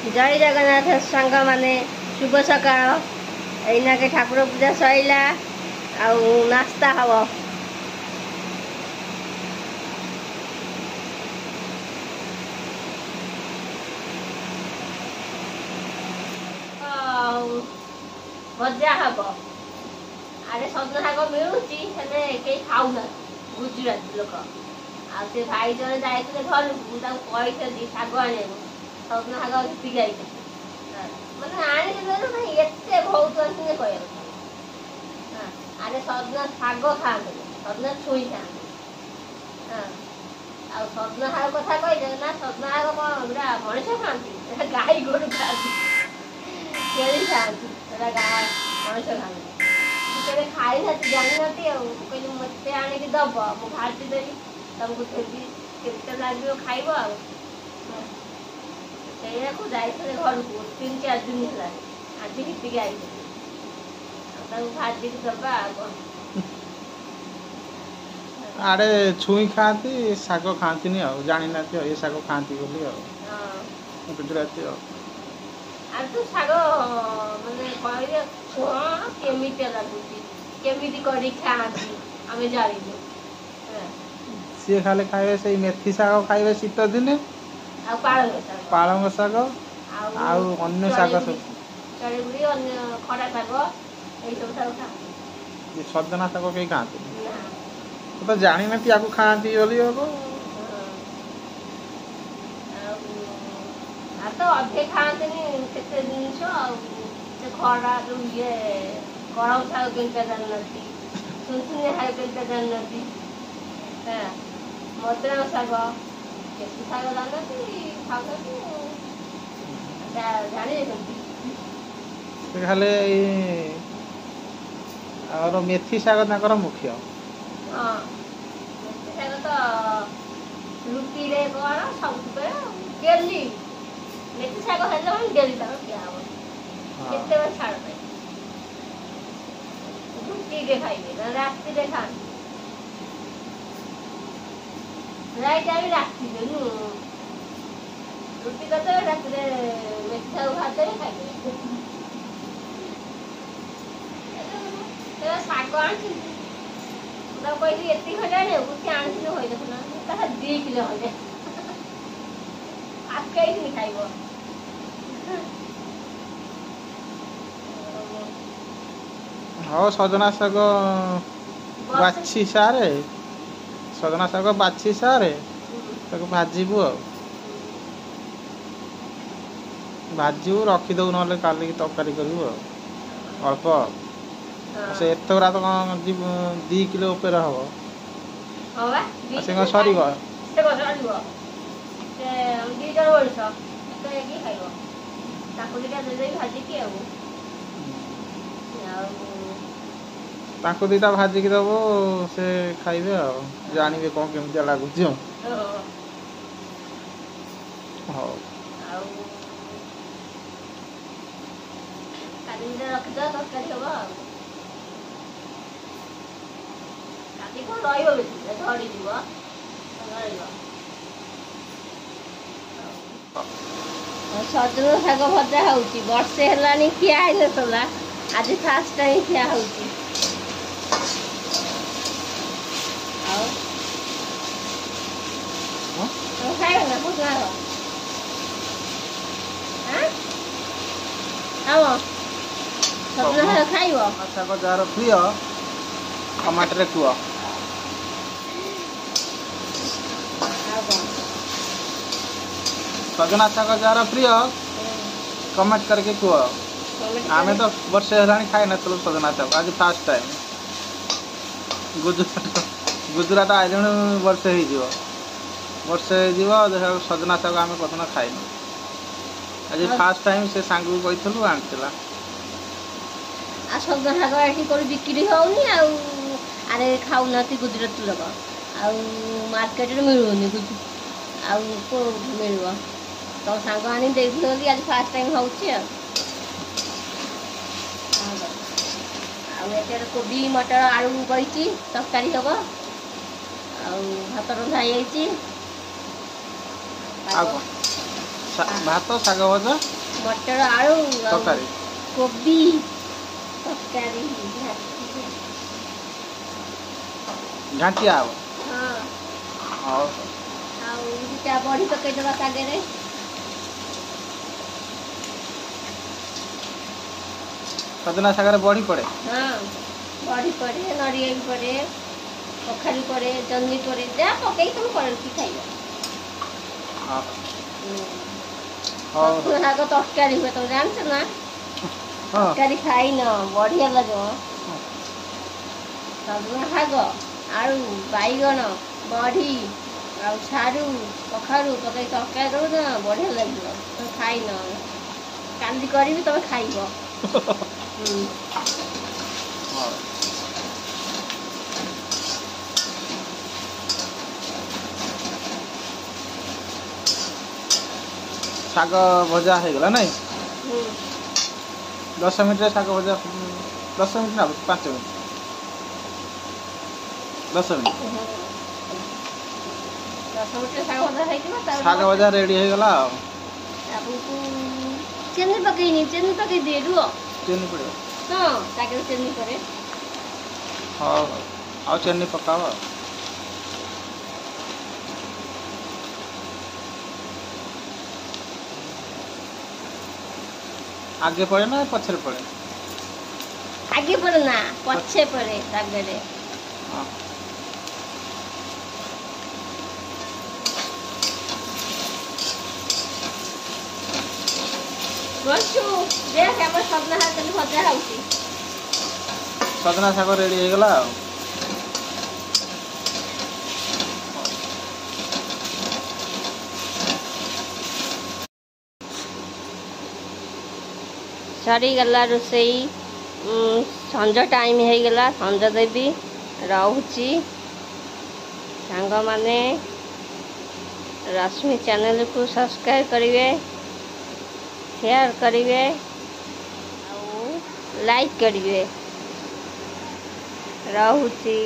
जय जगन्नाथ सांग माने शुभ सकाळ एना के ठाकुर पूजा सइला आउ नाश्ता हवा भजा हम अरे सजना शाग मिलूची कहीं खाऊ ना गुजराती लोक आसे भाई जन जाते घर को कही शाग आने सजना शाग उठिक मैंने आने एत बहुत कह अरे सजना शाग खाते सजना छुई खाते आ सजना शाग कथा कही ना सजना शाग कौन पूरा मनुष्य खाती गाई गोरु खाती छेली खाती मनुष्य खाते खाई ना जानी कहली मत आणिक दब मु भाजी देवी तुमको केते लगे खाइब को जाते घर को 3-4 दिन है आज हिटिक आई भाजी दबा आड़े छुई खाती शाग खाती जानी ना ये शाग खाती बोली गुजराती तू शाग माने कहले हाँ केमी लगुच केमी कर खाती आम जानी सी खाले खाइबे से मेथी शाग खाइबे शीत दिने पालंग शाग अन्य शाग सब चढ़ी अन्य खड़ा शाग सजना शाग कहीं खाते तो जानी ना या खाती बोली तो अधे खाते जिनस खड़ा ये कड़म शाग केमता जानती सुनसुनिया शाग केमता जानती मद्राम शाग केतु शाग जानती खाती जानी खाले और मेथी शाग मुख्य हाँ मेथी शाग तो रुटी रे कौन सब डेली मेथी शाग हेल्ले डेली क्या हम केते छाड़ पाए रुटी रे खाइबे राति रे खान राइट टाइम राति नु रुटी करते राति रे मेथी शाग खाते खाइबे तेरा शाग आछि तो कहली एति खजाने उसे आछि होय देखना ता 2 किलो हो जाए आज कहीं नहीं खाइबो हाँ सजना शाग बाछी सारे सजना शाग बाछी सारे भाजबू भाजू रखीदू ना काली तरकारी करू अल्प से एतरा तो 2 किलो ऊपर हम से सर ताको दीटा भाजिक दब से खाइबे जानवे कौन केमती लगुच सजना शाग भजा होची वर्षे हेलानी खिया है आज फास्ट टाइम खिया होची खाइब ना कुछ सजना शाग खाइब शाग जार प्रिय कमेंट रे कुआ सजना शाग जार प्रिय कमेंट करके कह आमे तो वर्षे हेलानी खाई ना सजना शाग आज फास्ट टाइम गुजरात आइले वर्षे हो वर्षे देखा सजना शाग आम कदम खाइन आज फास्ट टाइम से सांग कही आनीला सजना शाग ये बिक्री होनी आरे खाऊना गुजरात लोक आर्केट मिलूनी को मिल तो सांग आनी देखी आज फास्ट टाइम हो कोबी मटर आलू बही तरकारी हम भात रंधा भात शाग भजा मटर आलू तकारी कोबी तकारी घांटिया हब हाँ हौ आउ बड़ी पकईदबा सागे सजना सागर बड़ी पड़े हाँ बड़ी पड़े नड़िया भी पड़े कखारी पड़े जन्नी पड़े जहाँ पकई तुम करके खाइब हाँ सतुआ शाग तरकारी हुए तुम जानछ ना हाँ तरकारी खाई न बढ़िया लगे सतुआ शाग आलू बैगन बड़ी आउ सारू कखारू पकई तरकारी दो ना बढ़िया लगे तुम खाई न काली करी तुम खाइब शाग भजा हो गला नहीं 10 मिनट शाग भजा 10 मिनट ना 5 मिनट 10 मिनट 10 मिनट शाग भजा है शाग भजा रेडी हो गला चेन्नी पकई दे रुओ चीनी पड़े हाँ ताकि चेन्नी पड़े हाँ आ चीनी पकावा आगे पड़े ना पछरे पड़े आगे पड़े ना पछे पड़े सागरे हाँ बसु देख हम सजना हाथ में भजा होउची सजना शाग रेडी हो गला सरी गला रोसई संज टाइम हो गला संज देवी रहूची सांग माने रश्मि चैनल को सब्सक्राइब करिवे शेयर करिवे लाइक करिवे रहूची।